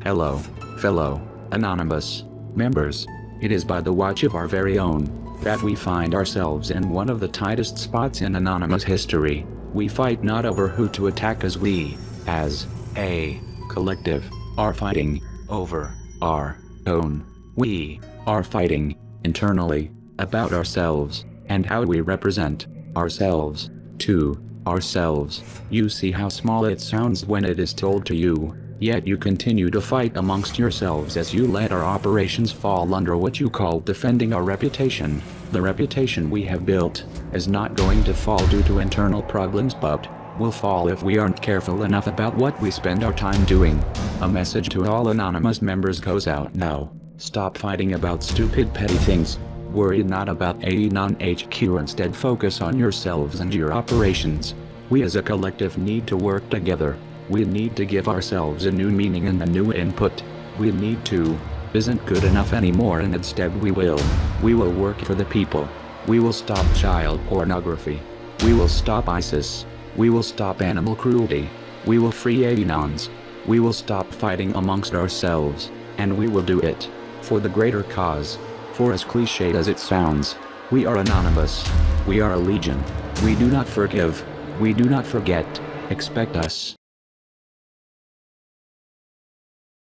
Hello, fellow Anonymous members. It is by the watch of our very own that we find ourselves in one of the tightest spots in Anonymous history. We fight not over who to attack, as we, as a collective, are fighting over our own. We are fighting internally about ourselves and how we represent ourselves to ourselves. You see how small it sounds when it is told to you, yet you continue to fight amongst yourselves as you let our operations fall under what you call defending our reputation. The reputation we have built is not going to fall due to internal problems, but will fall if we aren't careful enough about what we spend our time doing. A message to all Anonymous members goes out now. Stop fighting about stupid petty things. Worry not about Anon HQ, instead focus on yourselves and your operations. We as a collective need to work together. We need to give ourselves a new meaning and a new input. We need to isn't good enough anymore, and instead we will work for the people. We will stop child pornography. We will stop ISIS. We will stop animal cruelty. We will free Anons. We will stop fighting amongst ourselves, and we will do it for the greater cause. For as cliched as it sounds, we are Anonymous. We are a legion. We do not forgive. We do not forget. Expect us